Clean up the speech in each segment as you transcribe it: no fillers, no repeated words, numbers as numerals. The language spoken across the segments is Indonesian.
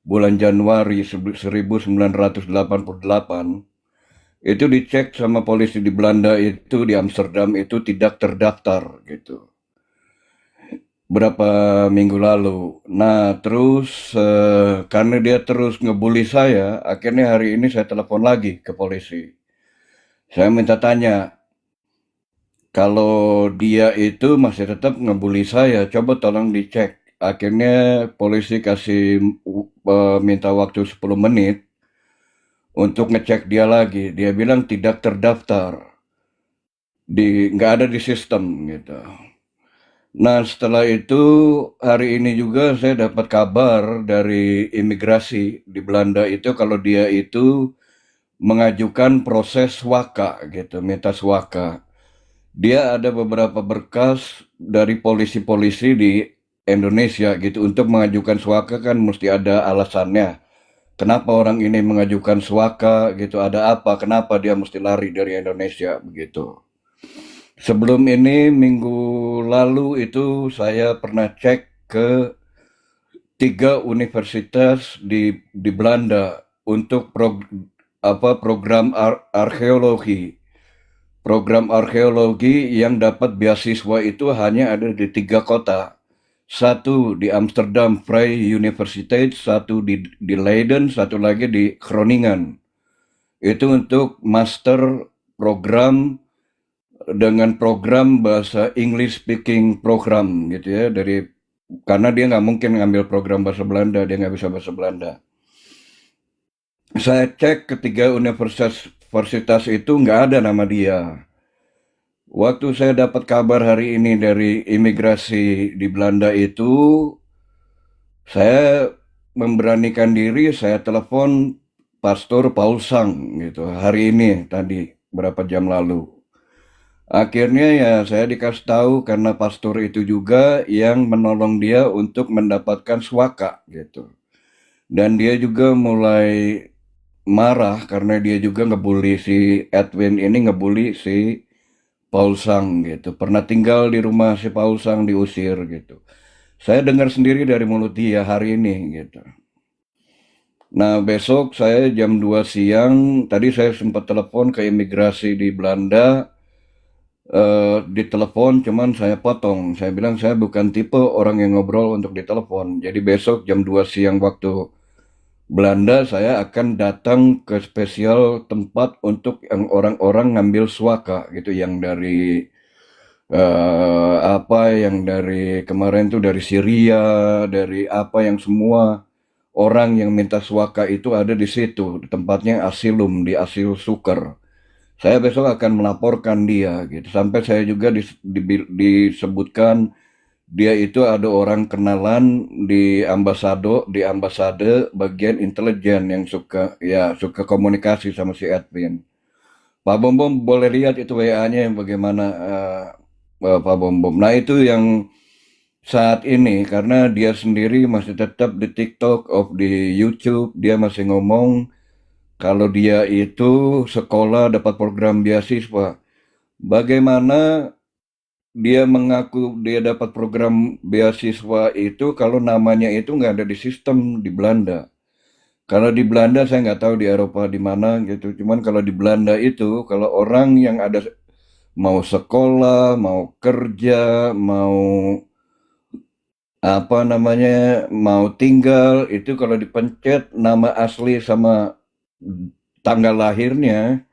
bulan Januari 1988, itu dicek sama polisi di Belanda itu di Amsterdam itu tidak terdaftar gitu. Berapa minggu lalu. Nah, terus karena dia terus ngebully saya, akhirnya hari ini saya telepon lagi ke polisi. Saya minta tanya, kalau dia itu masih tetap ngebully saya, coba tolong dicek. Akhirnya polisi kasih minta waktu 10 menit untuk ngecek dia lagi. Dia bilang tidak terdaftar, nggak ada di sistem gitu. Nah, setelah itu hari ini juga saya dapat kabar dari imigrasi di Belanda itu kalau dia itu mengajukan proses waka gitu, minta swaka. Dia ada beberapa berkas dari polisi-polisi di Indonesia gitu untuk mengajukan swaka kan mesti ada alasannya. Kenapa orang ini mengajukan swaka gitu, ada apa, kenapa dia mesti lari dari Indonesia begitu. Sebelum ini minggu lalu itu saya pernah cek ke 3 universitas di Belanda untuk program arkeologi. Program arkeologi yang dapat beasiswa itu hanya ada di 3 kota. Satu di Amsterdam Vrije Universiteit, satu di Leiden, satu lagi di Groningen. Itu untuk master program dengan program bahasa English speaking program gitu ya, karena dia nggak mungkin ngambil program bahasa Belanda, dia nggak bisa bahasa Belanda. Saya cek ketiga universitas itu nggak ada nama dia. Waktu saya dapat kabar hari ini dari imigrasi di Belanda itu, saya memberanikan diri, saya telepon Pastor Paul Sang gitu hari ini tadi berapa jam lalu. Akhirnya ya saya dikasih tahu karena pastor itu juga yang menolong dia untuk mendapatkan swaka gitu. Dan dia juga mulai marah karena dia juga ngebully si Edwin ini ngebully si Paul Sang gitu. Pernah tinggal di rumah si Paul Sang diusir gitu. Saya dengar sendiri dari mulut dia hari ini gitu. Nah besok saya jam 2 siang, tadi saya sempat telepon ke imigrasi di Belanda, ditelepon cuman saya potong. Saya bilang saya bukan tipe orang yang ngobrol untuk ditelepon. Jadi besok jam 2 siang waktu Belanda saya akan datang ke spesial tempat untuk yang orang-orang ngambil swaka gitu yang dari yang dari kemarin tuh dari Syria, dari apa yang semua orang yang minta swaka itu ada di situ, tempatnya asilum di Asil Suker. Saya besok akan melaporkan dia gitu. Sampai saya juga disebutkan dia itu ada orang kenalan di ambasade bagian intelijen yang suka komunikasi sama si Edwin. Pak Bom Bom boleh lihat itu WA-nya yang bagaimana Pak Bom Bom. Nah itu yang saat ini karena dia sendiri masih tetap di TikTok, di YouTube, dia masih ngomong kalau dia itu sekolah dapat program beasiswa. Bagaimana dia mengaku dia dapat program beasiswa itu kalau namanya itu nggak ada di sistem di Belanda. Kalau di Belanda saya nggak tahu di Eropa di mana gitu. Cuman kalau di Belanda itu kalau orang yang ada mau sekolah, mau kerja, mau apa namanya, mau tinggal itu kalau dipencet nama asli sama tanggal lahirnya,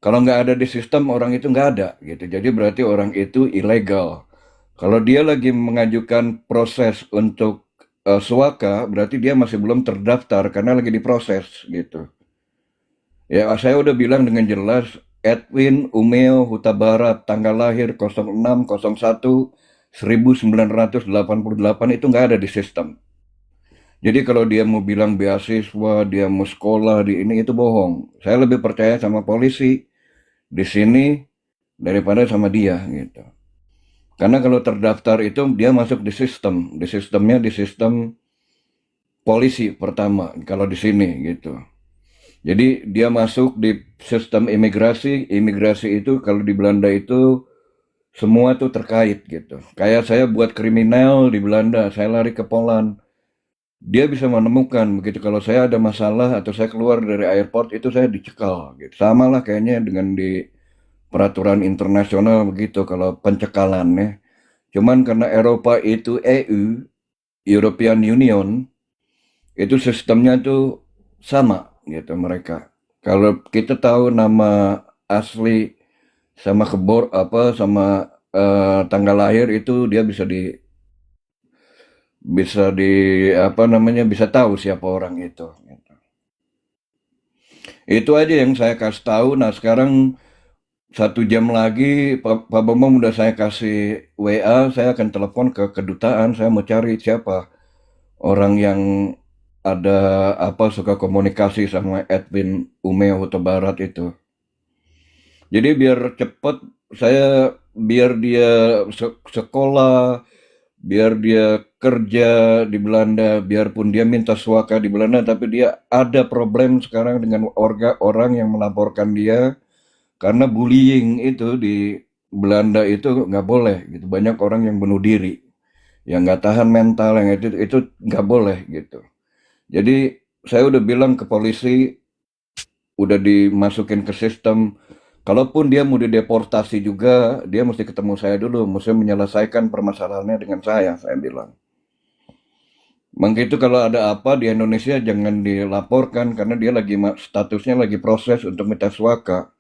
kalau nggak ada di sistem orang itu nggak ada gitu. Jadi berarti orang itu ilegal. Kalau dia lagi mengajukan proses untuk suaka, berarti dia masih belum terdaftar karena lagi diproses gitu. Ya saya udah bilang dengan jelas, Edwin Umeo Huta Barat, tanggal lahir 0601 1988 itu nggak ada di sistem. Jadi kalau dia mau bilang beasiswa, dia mau sekolah di ini itu bohong. Saya lebih percaya sama polisi di sini daripada sama dia gitu. Karena kalau terdaftar itu dia masuk di sistem, di sistem polisi pertama kalau di sini gitu. Jadi dia masuk di sistem imigrasi, imigrasi itu kalau di Belanda itu semua tuh terkait gitu. Kayak saya buat kriminal di Belanda, saya lari ke Poland. Dia bisa menemukan begitu kalau saya ada masalah atau saya keluar dari airport itu saya dicekal gitu. Sama lah kayaknya dengan di peraturan internasional begitu kalau pencekalannya. Cuman karena Eropa itu EU, European Union, itu sistemnya tuh sama gitu mereka. Kalau kita tahu nama asli sama kebor apa sama tanggal lahir itu dia bisa di apa namanya bisa tahu siapa orang itu. Itu aja yang saya kasih tahu. Nah sekarang 1 jam lagi Pak Bambang udah saya kasih WA, saya akan telepon ke kedutaan, saya mau cari siapa orang yang ada apa suka komunikasi sama Edwin Umeo Huta Barat itu. Jadi biar cepet saya biar dia sekolah, biar dia kerja di Belanda, biarpun dia minta suaka di Belanda, tapi dia ada problem sekarang dengan orang yang melaporkan dia karena bullying itu di Belanda itu nggak boleh gitu. Banyak orang yang bunuh diri, yang nggak tahan mental, yang itu nggak boleh gitu. Jadi saya udah bilang ke polisi, udah dimasukin ke sistem. Kalaupun dia mau dideportasi juga, dia mesti ketemu saya dulu, mesti menyelesaikan permasalahannya dengan saya bilang. Maka itu kalau ada apa di Indonesia jangan dilaporkan karena dia lagi statusnya lagi proses untuk minta suaka.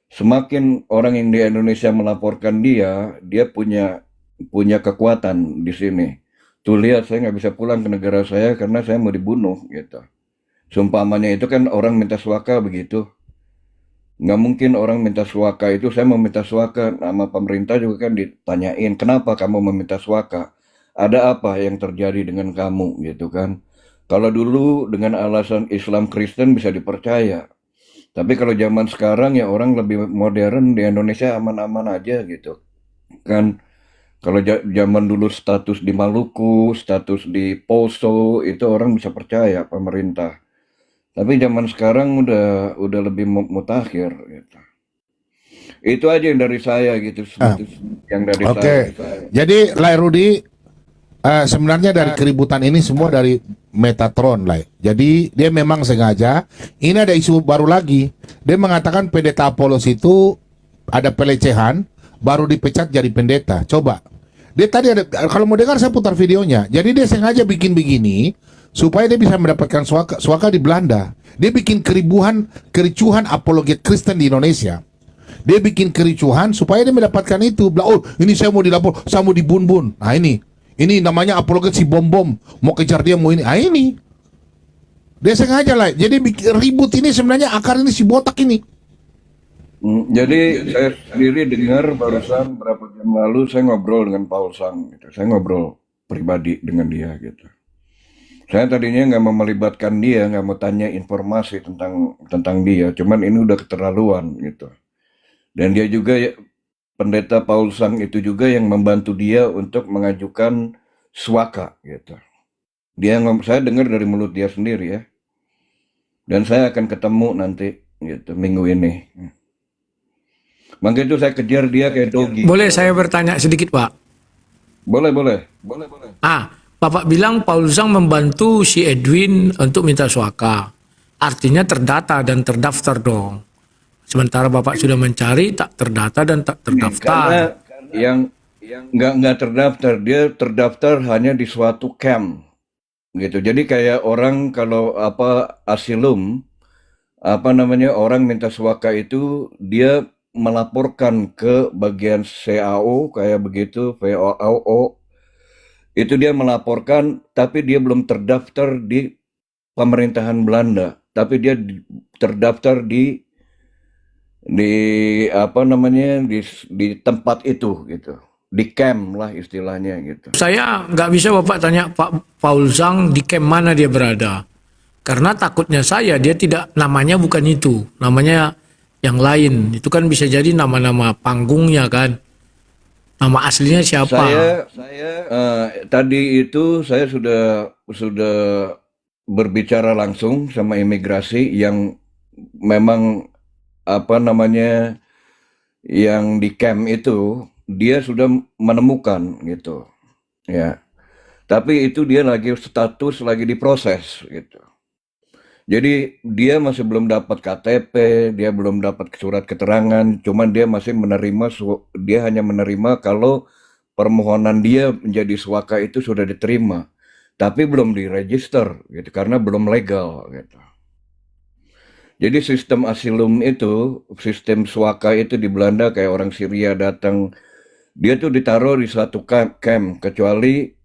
Semakin orang yang di Indonesia melaporkan dia punya punya kekuatan di sini. Tuh lihat saya nggak bisa pulang ke negara saya karena saya mau dibunuh gitu. Seumpamanya itu kan orang minta suaka begitu. Nggak mungkin orang minta suaka itu, saya mau minta suaka, nama pemerintah juga kan ditanyain, kenapa kamu meminta suaka? Ada apa yang terjadi dengan kamu gitu kan? Kalau dulu dengan alasan Islam Kristen bisa dipercaya. Tapi kalau zaman sekarang ya orang lebih modern di Indonesia aman-aman aja gitu. Kan kalau zaman dulu status di Maluku, status di Poso itu orang bisa percaya pemerintah. Tapi zaman sekarang udah lebih mutakhir gitu. Itu aja yang dari saya gitu, Ah, yang dari Oke, saya. jadi Lai Rudi, sebenarnya dari keributan ini semua dari Metatron, Lai. Jadi dia memang sengaja. Ini ada isu baru lagi. Dia mengatakan pendeta Apolos itu ada pelecehan, baru dipecat jadi pendeta. Coba. Dia tadi ada, kalau mau dengar saya putar videonya. Jadi dia sengaja bikin begini supaya dia bisa mendapatkan suaka di Belanda. Dia bikin kericuhan apologet Kristen di Indonesia. Dia bikin kericuhan supaya dia mendapatkan itu. Oh, ini saya mau dilapor, saya mau dibun-bun. Nah ini namanya apologet si bom-bom. Mau kejar dia, mau ini. Ah ini. Dia sengaja lah. Jadi ribut ini sebenarnya akar ini si botak ini. Jadi saya sendiri dengar barusan berapa jam lalu saya ngobrol dengan Paul Sang gitu. Saya ngobrol pribadi dengan dia gitu. Saya tadinya nggak mau melibatkan dia, nggak mau tanya informasi tentang tentang dia. Cuman ini udah keterlaluan gitu. Dan dia juga pendeta Paul Sang itu juga yang membantu dia untuk mengajukan suaka gitu. Saya dengar dari mulut dia sendiri ya. Dan saya akan ketemu nanti gitu minggu ini. Maka itu saya kejar dia kayak dogi. Boleh saya bertanya sedikit, Pak? Boleh, boleh. Boleh, boleh. Bapak bilang Paul Zhang membantu si Edwin untuk minta suaka. Artinya terdata dan terdaftar dong. Sementara Bapak sudah mencari, tak terdata dan tak Karena terdaftar. yang nggak terdaftar, dia terdaftar hanya di suatu camp gitu. Jadi kayak orang kalau apa asilum, apa namanya orang minta suaka itu dia melaporkan ke bagian CAO kayak begitu, VOO, itu dia melaporkan tapi dia belum terdaftar di pemerintahan Belanda, tapi dia terdaftar di apa namanya di tempat itu gitu, di camp lah istilahnya gitu. Saya nggak bisa Bapak tanya Pak Paul Zhang di camp mana dia berada. Karena takutnya saya, dia tidak, namanya bukan itu. Namanya yang lain. Itu kan bisa jadi nama-nama panggungnya kan. Nama aslinya siapa? Saya tadi itu saya sudah berbicara langsung sama imigrasi yang memang apa namanya yang di camp itu dia sudah menemukan gitu ya. Tapi itu dia lagi status lagi diproses gitu. Jadi dia masih belum dapat KTP, dia belum dapat surat keterangan, cuman dia masih menerima, dia hanya menerima kalau permohonan dia menjadi suaka itu sudah diterima, tapi belum diregister gitu karena belum legal gitu. Jadi sistem asilum itu, sistem suaka itu di Belanda kayak orang Syria datang, dia tuh ditaruh di satu camp, kecuali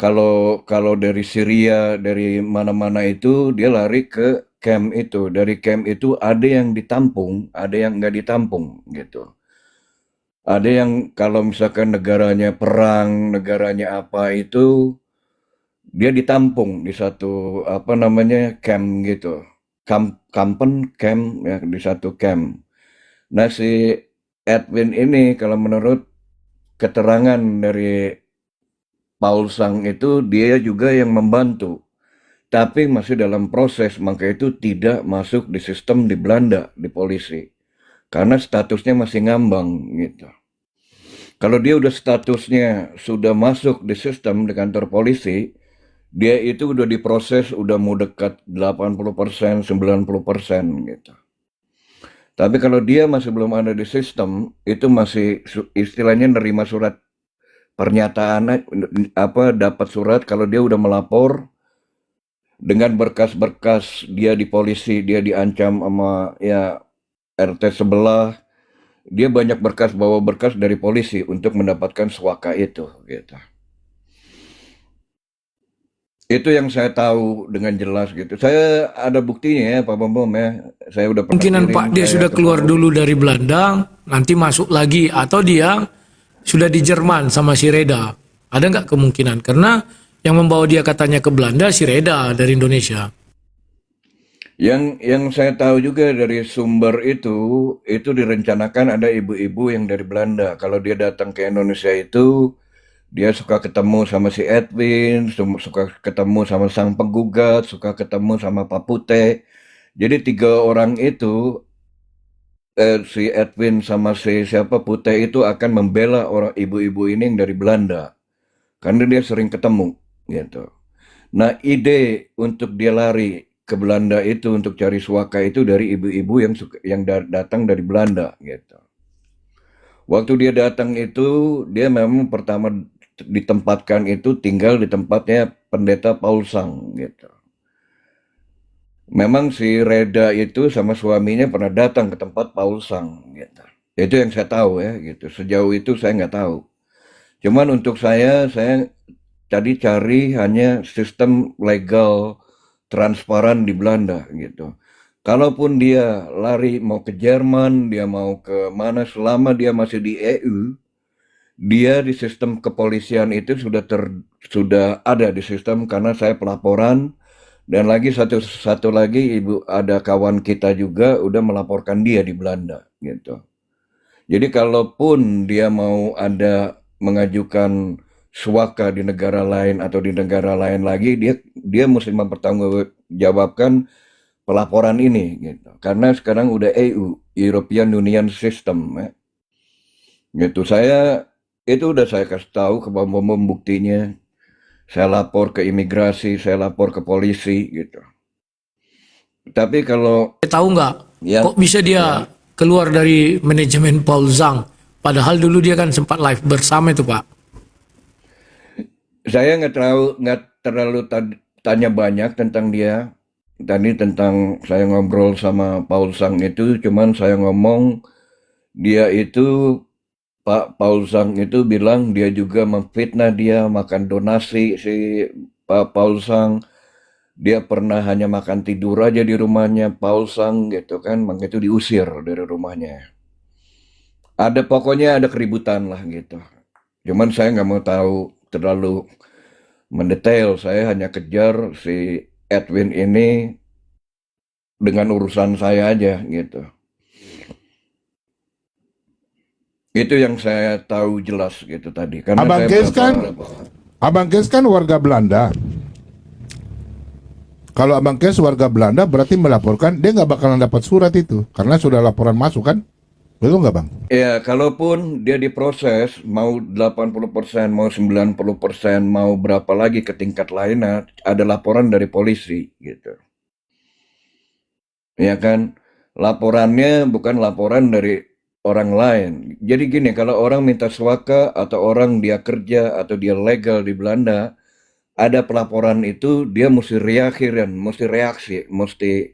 kalau kalau dari Syria, dari mana-mana itu dia lari ke camp itu. Dari camp itu ada yang ditampung, ada yang nggak ditampung gitu. Ada yang kalau misalkan negaranya perang, negaranya apa itu dia ditampung di satu apa namanya camp gitu. Kampen camp ya di satu camp. Nah si Edwin ini kalau menurut keterangan dari Paul Sang itu dia juga yang membantu, tapi masih dalam proses, maka itu tidak masuk di sistem di Belanda, di polisi. Karena statusnya masih ngambang gitu. Kalau dia udah statusnya sudah masuk di sistem di kantor polisi, dia itu udah diproses, udah mau dekat 80%, 90% gitu. Tapi kalau dia masih belum ada di sistem, itu masih istilahnya nerima surat pernyataan apa dapat surat kalau dia udah melapor dengan berkas-berkas dia di polisi, dia diancam sama ya RT sebelah, dia banyak berkas bawa berkas dari polisi untuk mendapatkan suaka itu gitu. Itu yang saya tahu dengan jelas gitu. Saya ada buktinya ya Pak Bambom ya. Saya udah pernah Kemungkinan kirim, Pak dia saya sudah keluar ketemu. dulu dari Belanda, nanti masuk lagi, atau dia sudah di Jerman sama si Reda. Ada nggak kemungkinan? Karena yang membawa dia katanya ke Belanda si Reda dari Indonesia. Yang saya tahu juga dari sumber itu direncanakan ada ibu-ibu yang dari Belanda. Kalau dia datang ke Indonesia itu, dia suka ketemu sama si Edwin, suka ketemu sama sang penggugat, suka ketemu sama Pak Pute. Jadi 3 orang itu, si Edwin sama si siapa Pute itu akan membela orang ibu-ibu ini yang dari Belanda. Karena dia sering ketemu gitu. Nah, ide untuk dia lari ke Belanda itu untuk cari suaka itu dari ibu-ibu yang datang dari Belanda gitu. Waktu dia datang itu dia memang pertama ditempatkan itu tinggal di tempatnya pendeta Paul Sang gitu. Memang si Reda itu sama suaminya pernah datang ke tempat Paul Sang gitu. Itu yang saya tahu ya gitu. Sejauh itu saya nggak tahu. Cuman untuk saya tadi cari hanya sistem legal transparan di Belanda gitu. Kalaupun dia lari mau ke Jerman, dia mau ke mana, selama dia masih di EU, dia di sistem kepolisian itu sudah ada di sistem karena saya pelaporan, dan lagi satu lagi ibu ada kawan kita juga udah melaporkan dia di Belanda gitu. Jadi kalaupun dia mau ada mengajukan suaka di negara lain atau di negara lain lagi, dia mesti mempertanggungjawabkan pelaporan ini gitu. Karena sekarang udah EU, European Union System ya. Gitu. Itu udah saya kasih tahu ke Bambom buktinya. Saya lapor ke imigrasi, saya lapor ke polisi gitu. Tapi kalau Tahu nggak? ya Kok bisa dia keluar dari manajemen Paul Zhang? Padahal dulu dia kan sempat live bersama itu Pak. saya nggak terlalu tanya banyak tentang dia. Tadi tentang saya ngobrol sama Paul Sang itu, cuman saya ngomong dia itu Pak Paul Sang itu bilang dia juga memfitnah dia makan donasi si Pak Paul Sang. Dia pernah hanya makan tidur aja di rumahnya Paul Sang gitu kan, maka itu diusir dari rumahnya. Pokoknya ada keributan lah gitu. Cuman saya nggak mau tahu terlalu mendetail. Saya hanya kejar si Edwin ini dengan urusan saya aja gitu. Itu yang saya tahu jelas gitu tadi. Karena Abang saya Kes kan, berapa- Abang Kes kan warga Belanda. Kalau Abang Kes warga Belanda berarti melaporkan dia nggak bakalan dapat surat itu karena sudah laporan masuk kan? Betul nggak Bang? Ya, kalaupun dia diproses, mau 80%, mau 90%, mau berapa lagi ke tingkat lainnya, ada laporan dari polisi, gitu. Ya kan? Laporannya bukan laporan dari orang lain. Jadi gini, kalau orang minta suaka, atau orang dia kerja, atau dia legal di Belanda, ada pelaporan itu, dia mesti reakhiran, mesti reaksi, mesti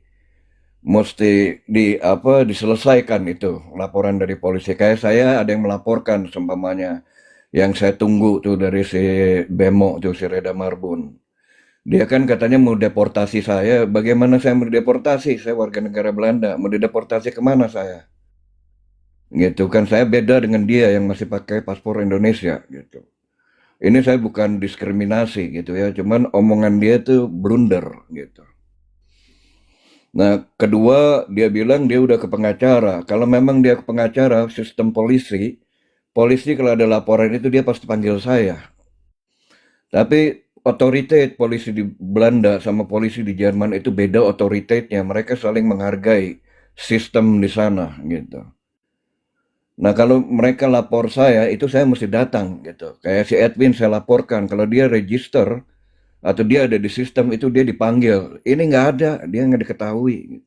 diselesaikan itu laporan dari polisi. Kayak saya ada yang melaporkan seumpamanya yang saya tunggu tuh dari si Bemo tuh, si Reda Marbun. Dia kan katanya mau deportasi saya. Bagaimana saya mau dideportasi? Saya warga negara Belanda. Mau dideportasi kemana saya? Gitu kan, saya beda dengan dia yang masih pakai paspor Indonesia gitu. Ini saya bukan diskriminasi gitu ya, cuman omongan dia tuh blunder gitu. Nah, kedua, dia bilang dia udah ke pengacara. Kalau memang dia ke pengacara, sistem polisi, polisi kalau ada laporan itu dia pasti panggil saya. Tapi otoritas polisi di Belanda sama polisi di Jerman itu beda otoritasnya. Mereka saling menghargai sistem di sana gitu. Nah, kalau mereka lapor saya, itu saya mesti datang gitu. Kayak si Edwin saya laporkan, kalau dia register atau dia ada di sistem itu dia dipanggil. Ini nggak ada, dia nggak diketahui.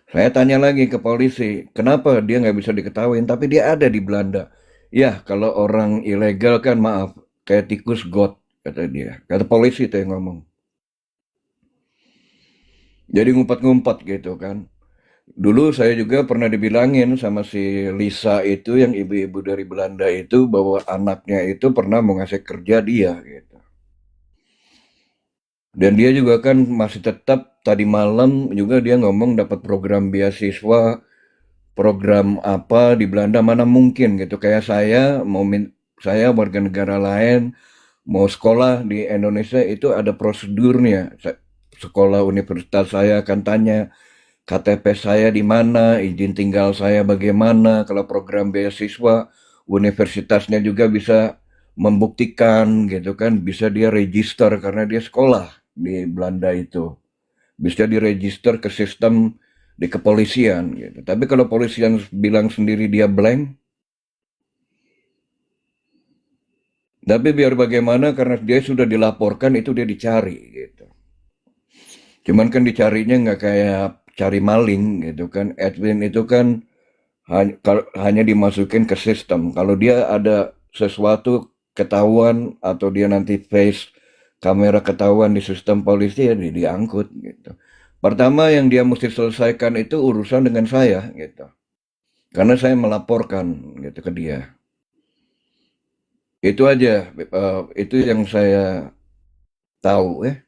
Saya tanya lagi ke polisi, kenapa dia nggak bisa diketahui, tapi dia ada di Belanda. Ya, kalau orang ilegal kan maaf, kayak tikus got, kata dia. Kata polisi itu yang ngomong. Jadi ngumpat-ngumpat gitu kan. Dulu saya juga pernah dibilangin sama si Lisa itu, yang ibu-ibu dari Belanda itu, bahwa anaknya itu pernah mau ngasih kerja dia gitu. Dan dia juga kan masih tetap tadi malam juga dia ngomong dapat program beasiswa, program apa di Belanda, mana mungkin gitu. Kayak saya warga negara lain mau sekolah di Indonesia itu ada prosedurnya. Sekolah universitas saya akan tanya KTP saya di mana, izin tinggal saya bagaimana. Kalau program beasiswa, universitasnya juga bisa membuktikan gitu kan, bisa dia register karena dia sekolah di Belanda itu. Bisa diregister ke sistem di kepolisian gitu. Tapi kalau polisian bilang sendiri dia blank, tapi biar bagaimana karena dia sudah dilaporkan itu dia dicari gitu. Cuman kan dicarinya nggak kayak cari maling gitu kan. Edwin itu kan hanya dimasukin ke sistem. Kalau dia ada sesuatu ketahuan atau dia nanti face kamera ketahuan di sistem polisi ya diangkut gitu. Pertama yang dia mesti selesaikan itu urusan dengan saya gitu. Karena saya melaporkan gitu ke dia. Itu aja, itu yang saya tahu ya.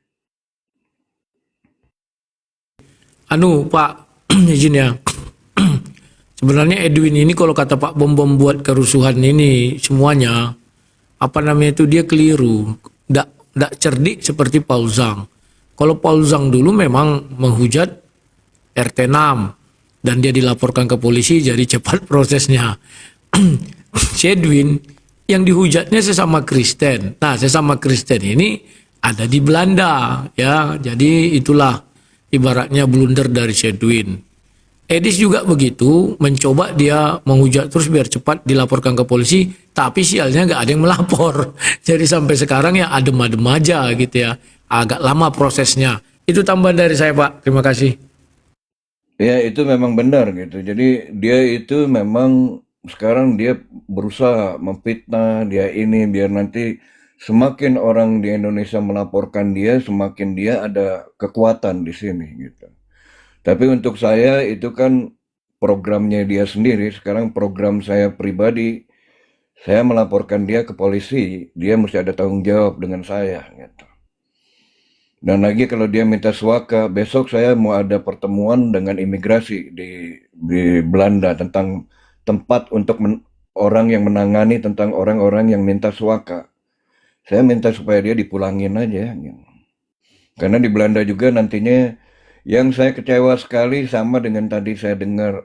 Anu Pak, izin ya. Sebenarnya Edwin ini kalau kata Pak Bom Bom buat kerusuhan ini semuanya, apa namanya itu, dia keliru. Nggak cerdik seperti Paul Zhang. Kalau Paul Zhang dulu memang menghujat RT 6 dan dia dilaporkan ke polisi, jadi cepat prosesnya. Si Edwin yang dihujatnya sesama Kristen. Nah, sesama Kristen ini ada di Belanda ya. Jadi itulah ibaratnya blunder dari si Edwin. Edis juga begitu, mencoba dia menghujat terus biar cepat dilaporkan ke polisi, tapi sialnya nggak ada yang melapor. Jadi sampai sekarang ya adem-adem aja gitu ya. Agak lama prosesnya. Itu tambahan dari saya Pak, terima kasih. Ya itu memang benar gitu. Jadi dia itu memang sekarang dia berusaha memfitnah dia ini biar nanti semakin orang di Indonesia melaporkan dia, semakin dia ada kekuatan di sini gitu. Tapi untuk saya itu kan programnya dia sendiri. Sekarang program saya pribadi, saya melaporkan dia ke polisi, dia mesti ada tanggung jawab dengan saya gitu. Dan lagi kalau dia minta suaka, besok saya mau ada pertemuan dengan imigrasi di Belanda tentang tempat untuk orang yang menangani tentang orang-orang yang minta suaka. Saya minta supaya dia dipulangin aja. Gitu. Karena di Belanda juga nantinya yang saya kecewa sekali sama dengan tadi saya dengar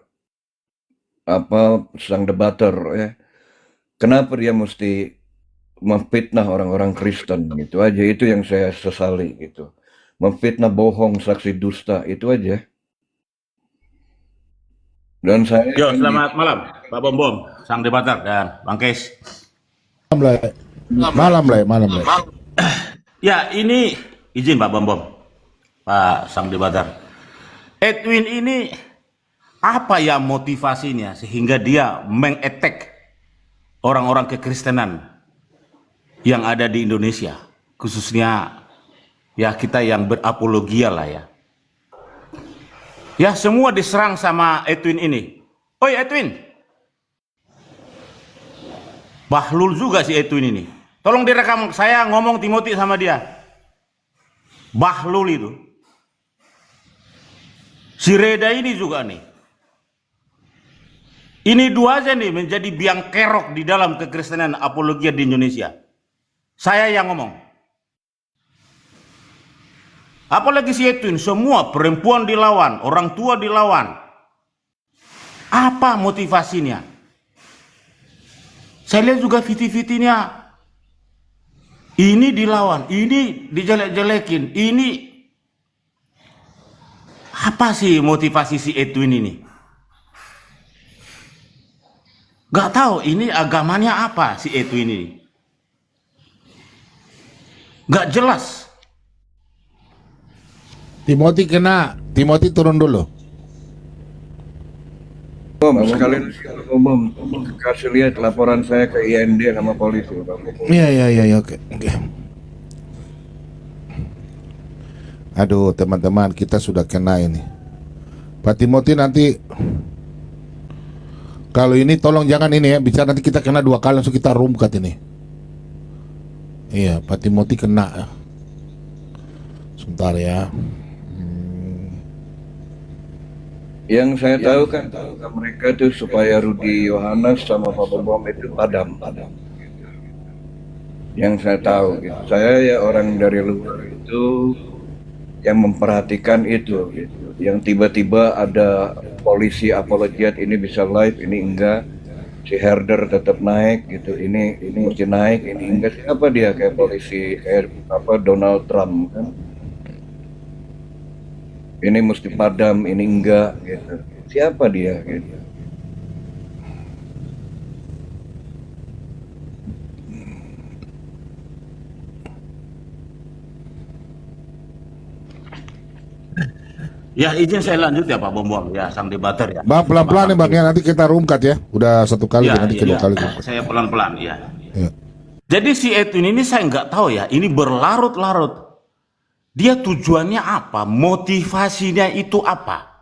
sang debater ya. Kenapa dia mesti memfitnah orang-orang Kristen gitu aja, itu yang saya sesali gitu. Memfitnah, bohong, saksi dusta, itu aja. Dan saya Yo, selamat malam, Pak Bom Bom, sang debater dan Bang Kes. Malam lah. Ya, ini izin Pak Bom Bom, Pak sang debater. Edwin ini apa ya motivasinya sehingga dia mengattack orang-orang kekristenan yang ada di Indonesia, khususnya ya kita yang berapologia lah ya. Ya, semua diserang sama Edwin ini. Oi Edwin. Bahlul juga si Edwin ini. Tolong direkam, saya ngomong Timothy sama dia. Bahlul itu. Si Reda ini juga nih. Ini dua aja nih menjadi biang kerok di dalam kekristenan apologia di Indonesia. Saya yang ngomong. Apalagi si Edwin, semua perempuan dilawan, orang tua dilawan. Apa motivasinya? Saya lihat juga viti-vitinya. Ini dilawan, ini dijelek-jelekin, ini. Apa sih motivasi si Edwin ini? Gak tahu ini agamanya apa si Edwin ini. Gak jelas. Timothy kena. Timothy turun dulu. Bom, sekali lagi Bom, kasih lihat laporan saya ke IND sama polisi. Iya, oke. Aduh, teman-teman, kita sudah kena ini. Pak Timothy nanti kalau ini tolong jangan ini ya, bicara nanti kita kena 2 kali langsung kita rumkat ini. Iya, Pak Timothy kena. Sebentar ya. Yang saya tahu kan mereka itu supaya Rudi Yohanes sama Pak Bom itu padam. Yang saya tahu, gitu. Saya ya orang dari luar itu yang memperhatikan itu, gitu. Yang tiba-tiba ada polisi apologiat ini bisa live, ini enggak. Si Herder tetap naik, gitu. Ini mesti naik, ini enggak. Siapa dia kayak polisi kayak apa Donald Trump kan? Ini mesti padam, ini enggak, gitu. Siapa dia, gitu. Ya izin saya lanjut ya Pak Bom Bom ya sang debater ya. Bang, pelan-pelan nih Bang ya, nanti kita rumkat ya. Udah 1 kali, Ya, nanti ya, kedua ya. kali. Saya pelan-pelan ya. Ya. Jadi si Edwin ini saya nggak tahu ya, ini berlarut-larut. Dia tujuannya apa? Motivasinya itu apa?